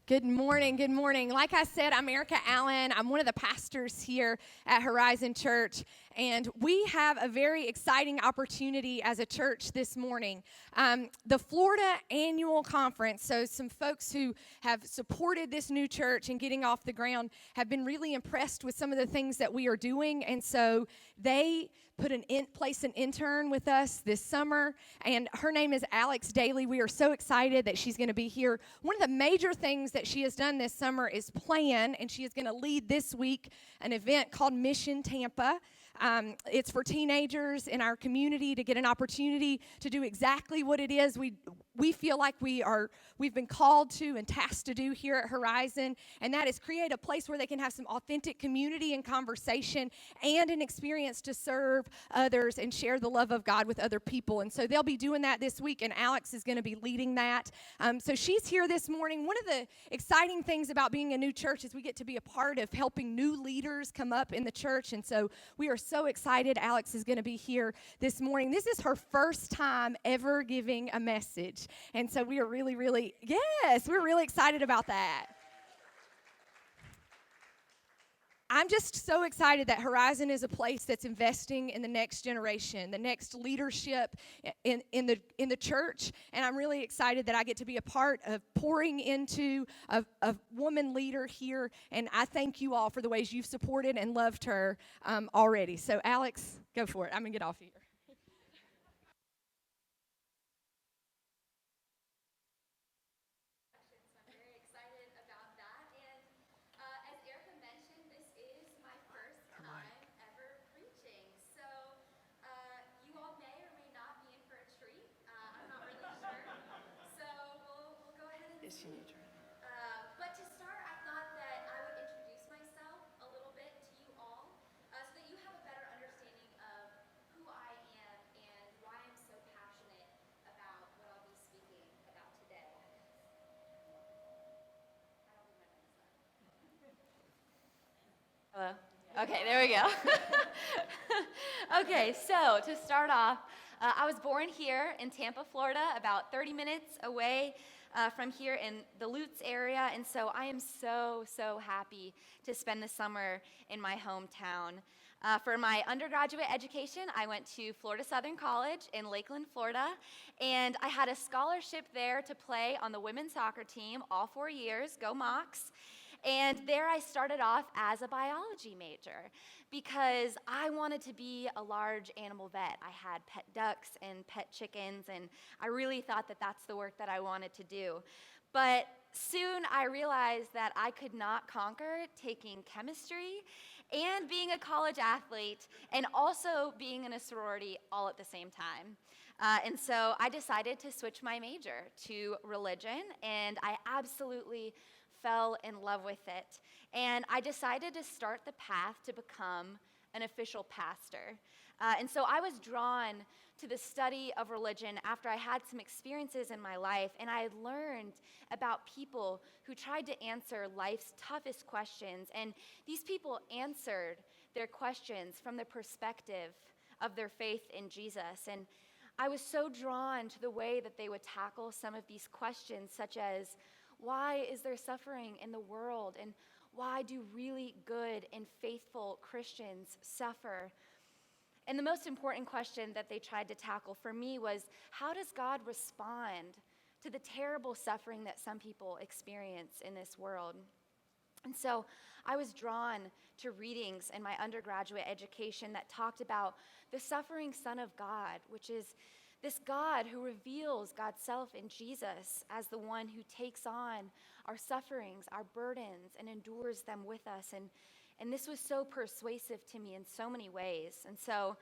Good morning. Good morning. Like I said, I'm Erica Allen. I'm one of the pastors here at Horizon Church, and we have a very exciting opportunity as a church this morning. The Florida Annual Conference, so some folks who have supported this new church and getting off the ground have been really impressed with some of the things that we are doing, and so they place an intern with us this summer, and her name is Daley. We are so excited that she's going to be here. One of the major things that she has done this summer is plan, and she is going to lead this week an event called Mission Tampa. It's for teenagers in our community to get an opportunity to do exactly what it is we feel like we've been called to and tasked to do here at Horizon, and that is create a place where they can have some authentic community and conversation and an experience to serve others and share the love of God with other people. And so they'll be doing that this week, and Alex is going to be leading that. So she's here this morning. One of the exciting things about being a new church is we get to be a part of helping new leaders come up in the church, and so we are so excited. Alex is going to be here this morning. This is her first time ever giving a message. And so we are we're really excited about that. I'm just so excited that Horizon is a place that's investing in the next generation, the next leadership in the church, and I'm really excited that I get to be a part of pouring into a woman leader here, and I thank you all for the ways you've supported and loved her already. So Alex, go for it. I'm going to get off here. Hello? Okay, there we go. Okay, so to start off, I was born here in Tampa, Florida, about 30 minutes away from here in the Lutz area, and so I am so happy to spend the summer in my hometown. For my undergraduate education, I went to Florida Southern College in Lakeland, Florida, and I had a scholarship there to play on the women's soccer team all 4 years, go Mocs. And there I started off as a biology major because I wanted to be a large animal vet. I had pet ducks and pet chickens, and I really thought that that's the work that I wanted to do. But soon I realized that I could not conquer taking chemistry and being a college athlete and also being in a sorority all at the same time. And so I decided to switch my major to religion, and I absolutely fell in love with it. And I decided to start the path to become an official pastor. And so I was drawn to the study of religion after I had some experiences in my life, and I had learned about people who tried to answer life's toughest questions, and these people answered their questions from the perspective of their faith in Jesus. And I was so drawn to the way that they would tackle some of these questions, such as, why is there suffering in the world? And why do really good and faithful Christians suffer? And the most important question that they tried to tackle for me was, how does God respond to the terrible suffering that some people experience in this world? And so I was drawn to readings in my undergraduate education that talked about the suffering Son of God, which is this God who reveals God's self in Jesus as the one who takes on our sufferings, our burdens, and endures them with us. And this was so persuasive to me in so many ways. And so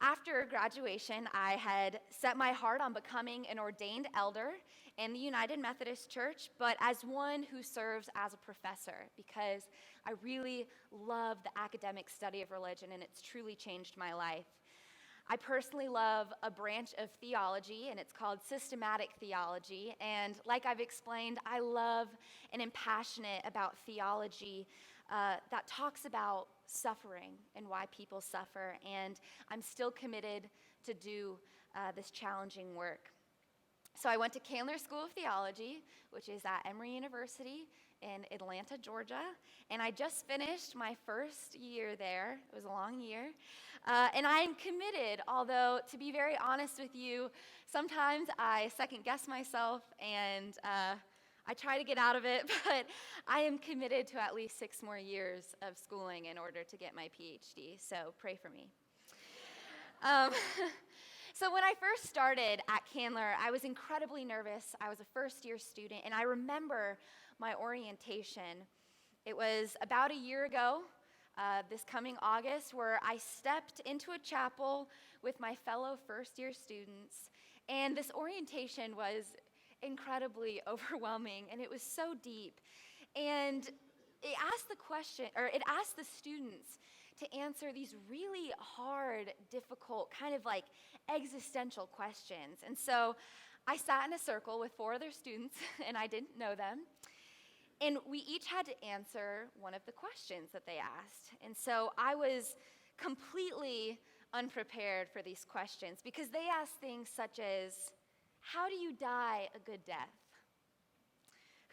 after graduation, I had set my heart on becoming an ordained elder in the United Methodist Church, but as one who serves as a professor, because I really love the academic study of religion, and it's truly changed my life. I personally love a branch of theology, and it's called systematic theology. And like I've explained, I love and am passionate about theology that talks about suffering and why people suffer. And I'm still committed to do this challenging work. So I went to Candler School of Theology, which is at Emory University in Atlanta, Georgia, and I just finished my first year there. It was a long year, and I am committed, although to be very honest with you, sometimes I second guess myself and I try to get out of it, but I am committed to at least 6 more years of schooling in order to get my PhD, so pray for me. Um, So when I first started at Candler, I was incredibly nervous. I was a first-year student, and I remember my orientation. It was about a year ago, this coming August, where I stepped into a chapel with my fellow first-year students, and this orientation was incredibly overwhelming, and it was so deep. And it asked the students to answer these really hard, difficult, kind of like existential questions. And so I sat in a circle with 4 other students, and I didn't know them. And we each had to answer one of the questions that they asked. And so I was completely unprepared for these questions because they asked things such as, how do you die a good death?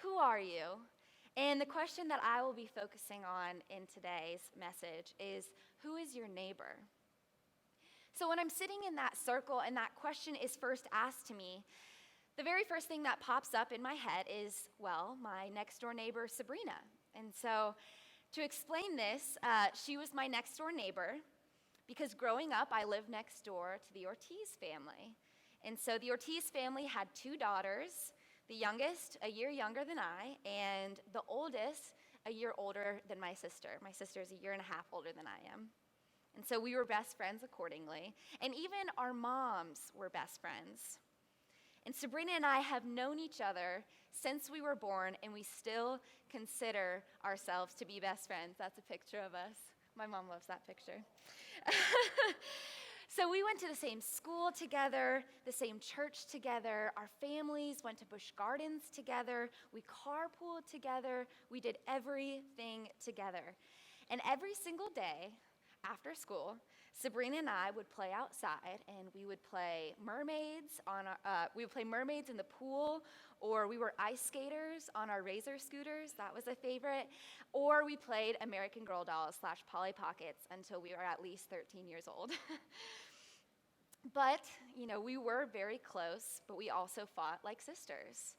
Who are you? And the question that I will be focusing on in today's message is, who is your neighbor? So when I'm sitting in that circle and that question is first asked to me, the very first thing that pops up in my head is, well, my next door neighbor, Sabrina. And so to explain this, she was my next door neighbor because growing up, I lived next door to the Ortiz family. And so the Ortiz family had 2 daughters, the youngest a year younger than I, and the oldest a year older than my sister. My sister is a year and a half older than I am. And so we were best friends accordingly. And even our moms were best friends. And Sabrina and I have known each other since we were born, and we still consider ourselves to be best friends. That's a picture of us. My mom loves that picture. So we went to the same school together, the same church together. Our families went to Busch Gardens together. We carpooled together. We did everything together. And every single day after school, Sabrina and I would play outside, and we would play mermaids mermaids in the pool, or we were ice skaters on our Razor scooters. That was a favorite. Or we played American Girl dolls / Polly Pockets until we were at least 13 years old. But, we were very close, but we also fought like sisters.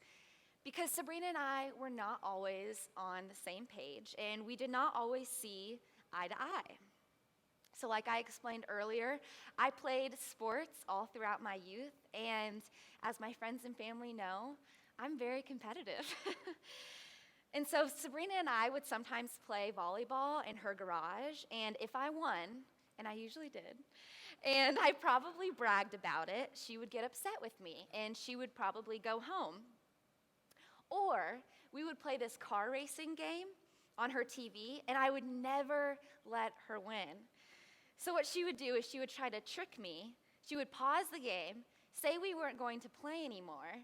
Because Sabrina and I were not always on the same page, and we did not always see eye to eye. So like I explained earlier, I played sports all throughout my youth, and as my friends and family know, I'm very competitive. And so Sabrina and I would sometimes play volleyball in her garage, and if I won, and I usually did, and I probably bragged about it, she would get upset with me, and she would probably go home. Or we would play this car racing game on her TV, and I would never let her win. So what she would do is she would try to trick me. She would pause the game, say we weren't going to play anymore.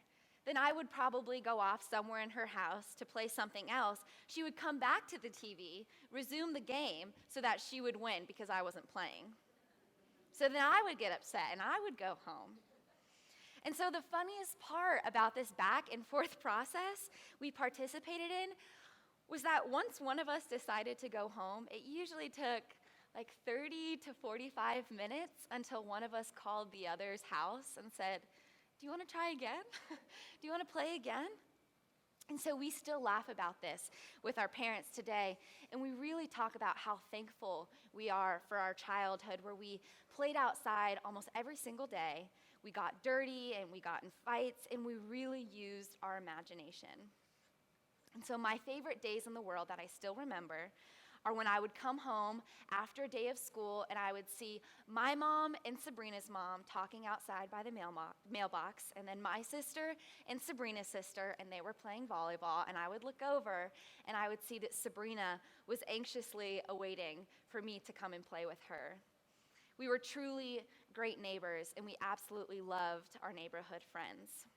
Then I would probably go off somewhere in her house to play something else. She would come back to the TV, resume the game so that she would win because I wasn't playing. So then I would get upset and I would go home. And so the funniest part about this back and forth process we participated in was that once one of us decided to go home, it usually took like 30 to 45 minutes until one of us called the other's house and said, "Do you want to try again? Do you want to play again?" And so we still laugh about this with our parents today, and we really talk about how thankful we are for our childhood where we played outside almost every single day. We got dirty and we got in fights, and we really used our imagination. And so my favorite days in the world that I still remember are when I would come home after a day of school and I would see my mom and Sabrina's mom talking outside by the mailbox, and then my sister and Sabrina's sister, and they were playing volleyball, and I would look over and I would see that Sabrina was anxiously awaiting for me to come and play with her. We were truly great neighbors, and we absolutely loved our neighborhood friends.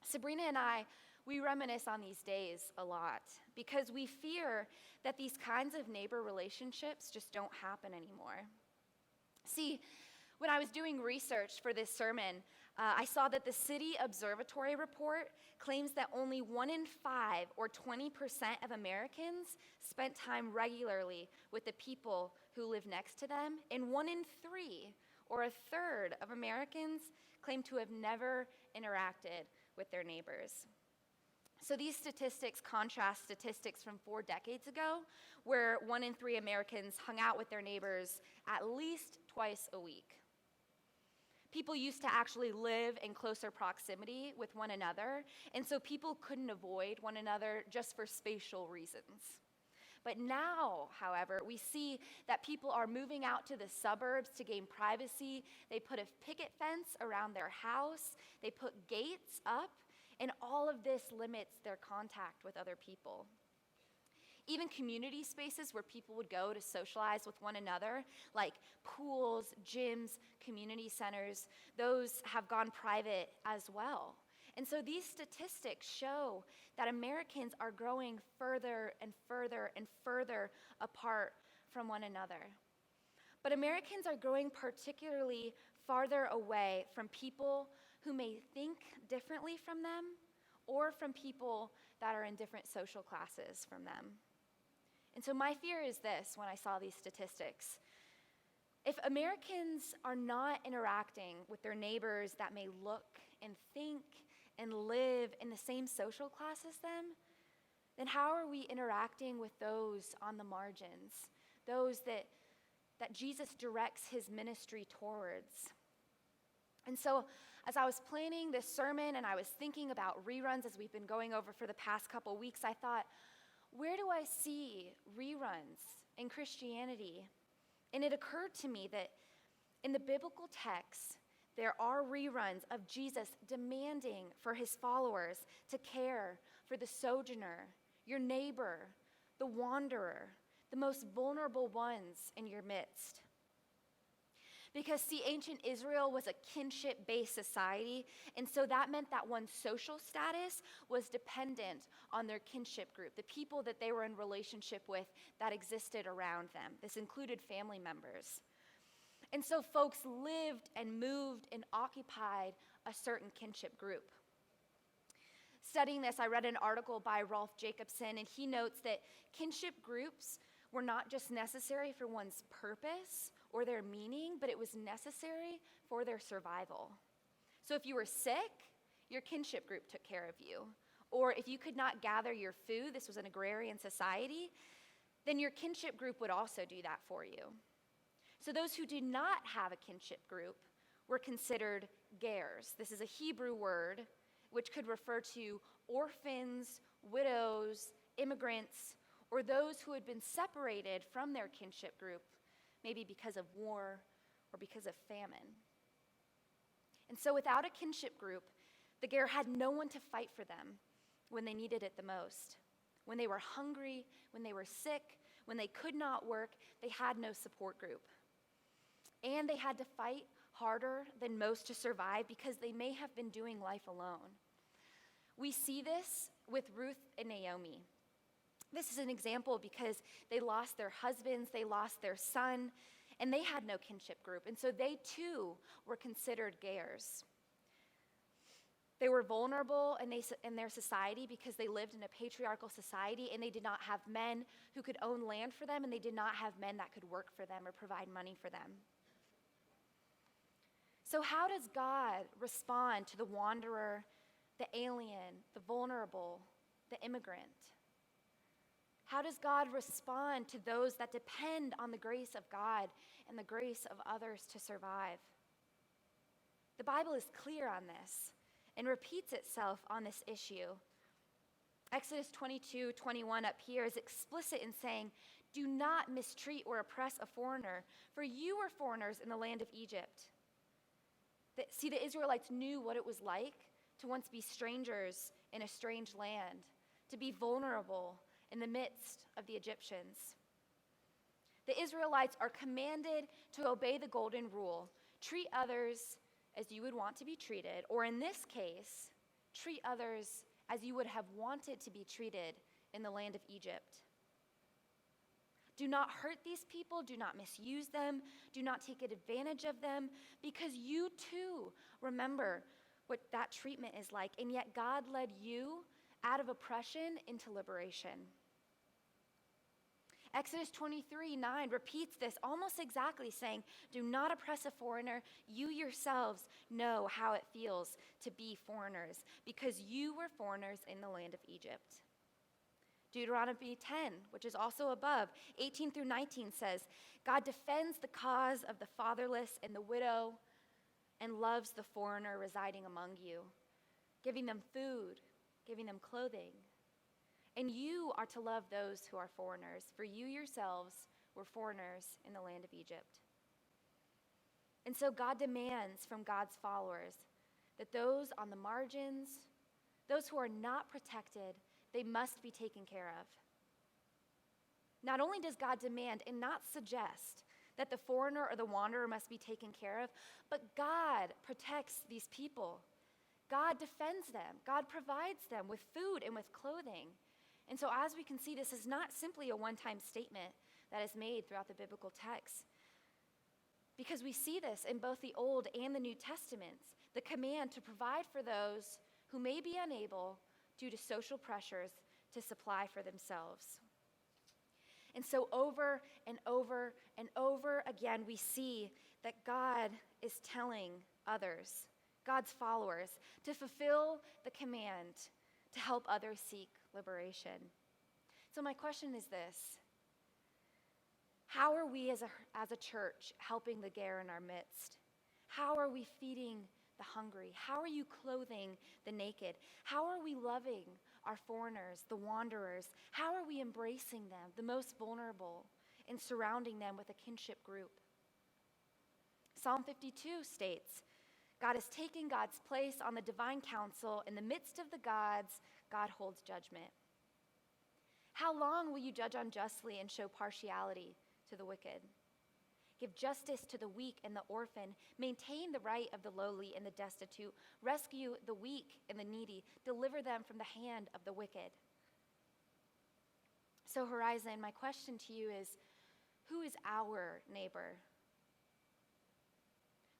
Sabrina and I, we reminisce on these days a lot because we fear that these kinds of neighbor relationships just don't happen anymore. See, when I was doing research for this sermon, I saw that the City Observatory report claims that only 1 in 5, or 20% of Americans, spent time regularly with the people who live next to them, and 1 in 3, or a third of Americans, claim to have never interacted with their neighbors. So these statistics contrast statistics from 4 decades ago, where 1 in 3 Americans hung out with their neighbors at least twice a week. People used to actually live in closer proximity with one another, and so people couldn't avoid one another just for spatial reasons. But now, however, we see that people are moving out to the suburbs to gain privacy. They put a picket fence around their house, they put gates up, and all of this limits their contact with other people. Even community spaces where people would go to socialize with one another, like pools, gyms, community centers, those have gone private as well. And so these statistics show that Americans are growing further and further and further apart from one another. But Americans are growing particularly farther away from people who may think differently from them, or from people that are in different social classes from them. And so my fear is this when I saw these statistics. If Americans are not interacting with their neighbors that may look and think and live in the same social class as them, then how are we interacting with those on the margins, those that Jesus directs his ministry towards? And so as I was planning this sermon and I was thinking about reruns as we've been going over for the past couple weeks, I thought, where do I see reruns in Christianity? And it occurred to me that in the biblical text, there are reruns of Jesus demanding for his followers to care for the sojourner, your neighbor, the wanderer, the most vulnerable ones in your midst. Because, see, ancient Israel was a kinship-based society, and so that meant that one's social status was dependent on their kinship group, the people that they were in relationship with that existed around them. This included family members. And so folks lived and moved and occupied a certain kinship group. Studying this, I read an article by Rolf Jacobson, and he notes that kinship groups were not just necessary for one's purpose or their meaning, but it was necessary for their survival. So if you were sick, your kinship group took care of you. Or if you could not gather your food, this was an agrarian society, then your kinship group would also do that for you. So those who did not have a kinship group were considered gers. This is a Hebrew word which could refer to orphans, widows, immigrants, or those who had been separated from their kinship group, maybe because of war or because of famine. And so without a kinship group, the ger had no one to fight for them when they needed it the most. When they were hungry, when they were sick, when they could not work, they had no support group. And they had to fight harder than most to survive because they may have been doing life alone. We see this with Ruth and Naomi. This is an example because they lost their husbands, they lost their son, and they had no kinship group. And so they too were considered gers. They were vulnerable in their society because they lived in a patriarchal society, and they did not have men who could own land for them, and they did not have men that could work for them or provide money for them. So how does God respond to the wanderer, the alien, the vulnerable, the immigrant? How does God respond to those that depend on the grace of God and the grace of others to survive? The Bible is clear on this and repeats itself on this issue. Exodus 22:21 up here is explicit in saying, "Do not mistreat or oppress a foreigner, for you were foreigners in the land of Egypt." See, the Israelites knew what it was like to once be strangers in a strange land, to be vulnerable in the midst of the Egyptians. The Israelites are commanded to obey the golden rule: treat others as you would want to be treated, or in this case, treat others as you would have wanted to be treated in the land of Egypt. Do not hurt these people. Do not misuse them. Do not take advantage of them, because you too remember what that treatment is like. And yet God led you out of oppression into liberation. Exodus 23:9 repeats this almost exactly, saying, do not oppress a foreigner. You yourselves know how it feels to be foreigners, because you were foreigners in the land of Egypt. Deuteronomy 10, which is also above, 18 through 19 says, God defends the cause of the fatherless and the widow and loves the foreigner residing among you, giving them food, giving them clothing. And you are to love those who are foreigners, for you yourselves were foreigners in the land of Egypt. And so God demands from God's followers that those on the margins, those who are not protected, they must be taken care of. Not only does God demand and not suggest that the foreigner or the wanderer must be taken care of, but God protects these people. God defends them. God provides them with food and with clothing. And so as we can see, this is not simply a one-time statement that is made throughout the biblical text, because we see this in both the Old and the New Testaments, the command to provide for those who may be unable due to social pressures to supply for themselves. And so over and over and over again, we see that God is telling others, God's followers, to fulfill the command to help others seek liberation. So my question is this: how are we as a church helping the Ger in our midst? How are we feeding the hungry? How are you clothing the naked? How are we loving our foreigners, the wanderers? How are we embracing them, the most vulnerable, and surrounding them with a kinship group? Psalm 52 states, God is taking God's place on the divine council. In the midst of the gods, God holds judgment. How long will you judge unjustly and show partiality to the wicked? Give justice to the weak and the orphan. Maintain the right of the lowly and the destitute. Rescue the weak and the needy. Deliver them from the hand of the wicked. So, Horizon, my question to you is, who is our neighbor?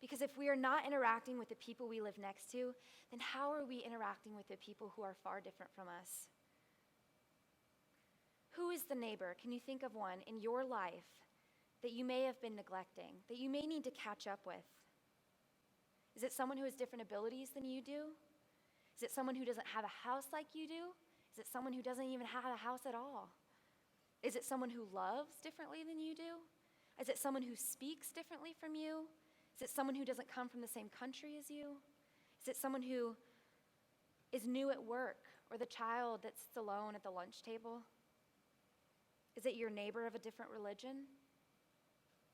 Because if we are not interacting with the people we live next to, then how are we interacting with the people who are far different from us? Who is the neighbor? Can you think of one in your life that you may have been neglecting, that you may need to catch up with? Is it someone who has different abilities than you do? Is it someone who doesn't have a house like you do? Is it someone who doesn't even have a house at all? Is it someone who loves differently than you do? Is it someone who speaks differently from you? Is it someone who doesn't come from the same country as you? Is it someone who is new at work, or the child that sits alone at the lunch table? Is it your neighbor of a different religion?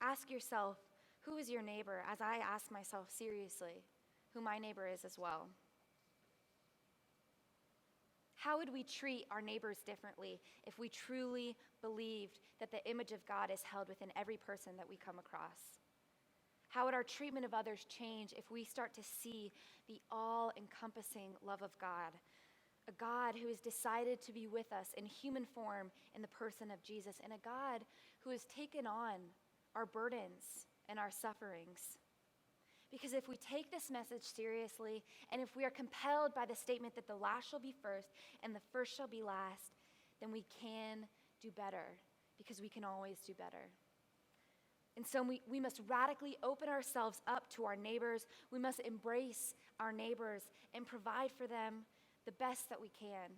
Ask yourself, who is your neighbor, as I ask myself seriously who my neighbor is as well. How would we treat our neighbors differently if we truly believed that the image of God is held within every person that we come across? How would our treatment of others change if we start to see the all-encompassing love of God, a God who has decided to be with us in human form in the person of Jesus, and a God who has taken on our burdens and our sufferings? Because if we take this message seriously, and if we are compelled by the statement that the last shall be first and the first shall be last, then we can do better, because we can always do better. And so we must radically open ourselves up to our neighbors. We must embrace our neighbors and provide for them the best that we can,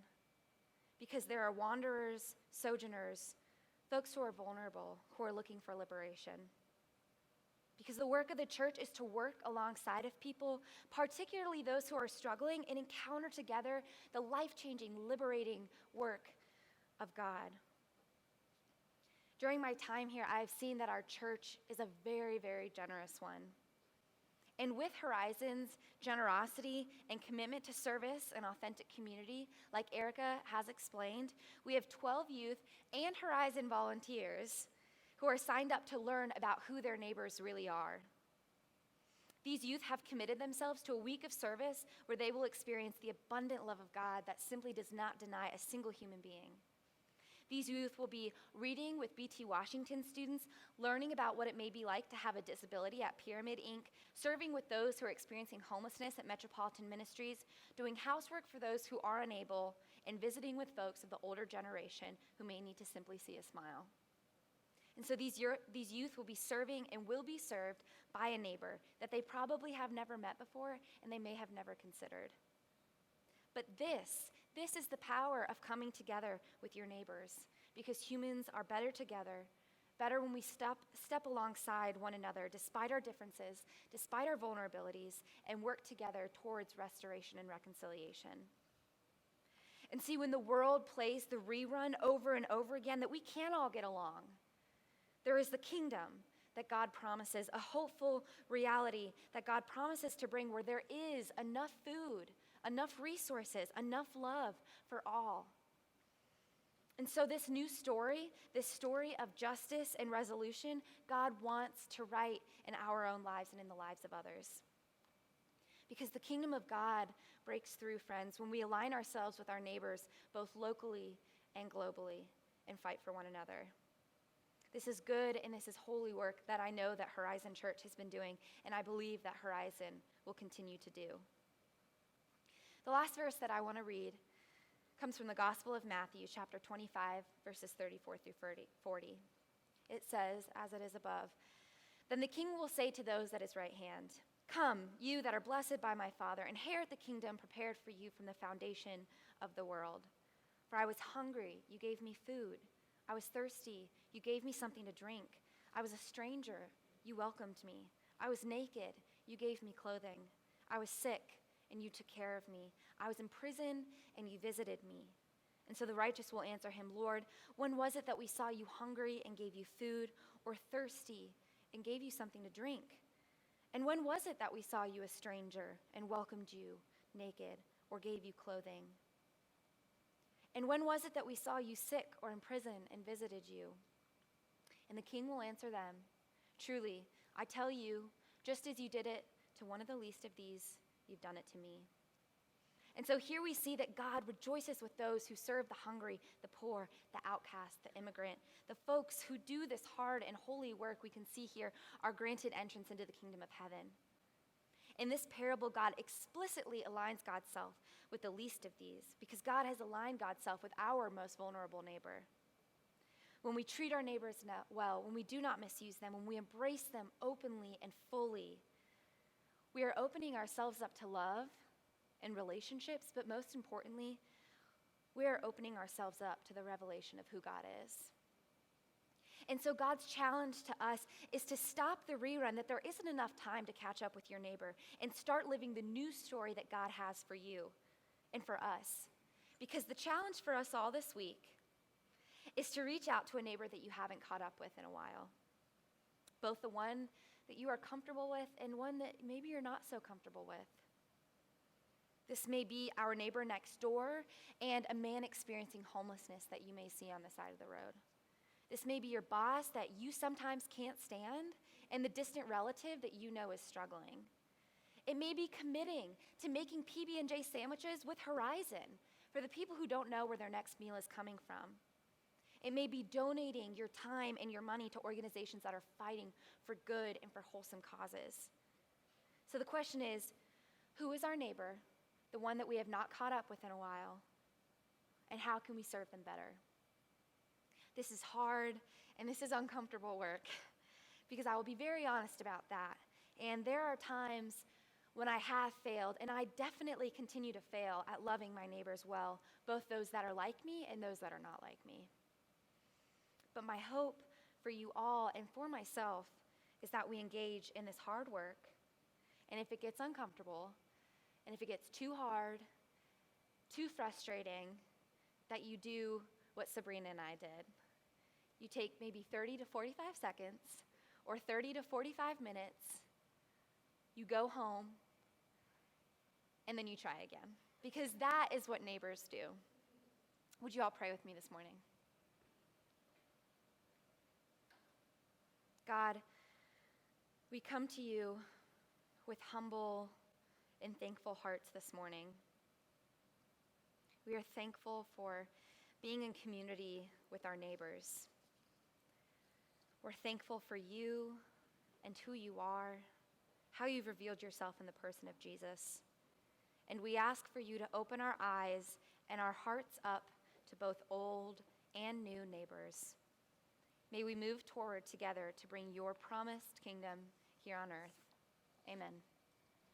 because there are wanderers, sojourners, folks who are vulnerable, who are looking for liberation. Because the work of the church is to work alongside of people, particularly those who are struggling, and encounter together the life-changing, liberating work of God. During my time here, I've seen that our church is a very, very generous one. And with Horizon's generosity and commitment to service and authentic community, like Erica has explained, we have 12 youth and Horizon volunteers who are signed up to learn about who their neighbors really are. These youth have committed themselves to a week of service where they will experience the abundant love of God that simply does not deny a single human being. These youth will be reading with BT Washington students, learning about what it may be like to have a disability at Pyramid Inc., serving with those who are experiencing homelessness at Metropolitan Ministries, doing housework for those who are unable, and visiting with folks of the older generation who may need to simply see a smile. And so these youth will be serving and will be served by a neighbor that they probably have never met before and they may have never considered. But this is the power of coming together with your neighbors, because humans are better together, better when we step alongside one another despite our differences, despite our vulnerabilities, and work together towards restoration and reconciliation. And see, when the world plays the rerun over and over again that we can't all get along, there is the kingdom that God promises, a hopeful reality that God promises to bring where there is enough food, enough resources, enough love for all. And so this new story, this story of justice and resolution, God wants to write in our own lives and in the lives of others. Because the kingdom of God breaks through, friends, when we align ourselves with our neighbors, both locally and globally, and fight for one another. This is good and this is holy work that I know that Horizon Church has been doing, and I believe that Horizon will continue to do. The last verse that I want to read comes from the Gospel of Matthew, chapter 25, verses 34 through 40. It says, as it is above, "Then the king will say to those at his right hand, 'Come, you that are blessed by my Father, inherit the kingdom prepared for you from the foundation of the world. For I was hungry, you gave me food. I was thirsty, you gave me something to drink. I was a stranger, you welcomed me. I was naked, you gave me clothing. I was sick, and you took care of me. I was in prison, and you visited me.' And so the righteous will answer him, 'Lord, when was it that we saw you hungry and gave you food, or thirsty and gave you something to drink? And when was it that we saw you a stranger and welcomed you naked or gave you clothing? And when was it that we saw you sick or in prison and visited you?' And the king will answer them, 'Truly, I tell you, just as you did it to one of the least of these, you've done it to me.'" And so here we see that God rejoices with those who serve the hungry, the poor, the outcast, the immigrant. The folks who do this hard and holy work we can see here are granted entrance into the kingdom of heaven. In this parable, God explicitly aligns God's self with the least of these, because God has aligned God's self with our most vulnerable neighbor. When we treat our neighbors well, when we do not misuse them, when we embrace them openly and fully, we are opening ourselves up to love and relationships, but most importantly, we are opening ourselves up to the revelation of who God is. And so God's challenge to us is to stop the rerun that there isn't enough time to catch up with your neighbor and start living the new story that God has for you and for us. Because the challenge for us all this week is to reach out to a neighbor that you haven't caught up with in a while. Both the one that you are comfortable with and one that maybe you're not so comfortable with. This may be our neighbor next door and a man experiencing homelessness that you may see on the side of the road. This may be your boss that you sometimes can't stand and the distant relative that you know is struggling. It may be committing to making PB&J sandwiches with Horizon for the people who don't know where their next meal is coming from. It may be donating your time and your money to organizations that are fighting for good and for wholesome causes. So the question is, who is our neighbor, the one that we have not caught up with in a while, and how can we serve them better? This is hard and this is uncomfortable work, because I will be very honest about that. And there are times when I have failed, and I definitely continue to fail at loving my neighbors well, both those that are like me and those that are not like me. But my hope for you all and for myself is that we engage in this hard work, and if it gets uncomfortable, and if it gets too hard, too frustrating, that you do what Sabrina and I did. You take maybe 30 to 45 seconds or 30 to 45 minutes, you go home, and then you try again. Because that is what neighbors do. Would you all pray with me this morning? God, we come to you with humble and thankful hearts this morning. We are thankful for being in community with our neighbors. We're thankful for you and who you are, how you've revealed yourself in the person of Jesus. And we ask for you to open our eyes and our hearts up to both old and new neighbors. May we move toward together to bring your promised kingdom here on earth. Amen.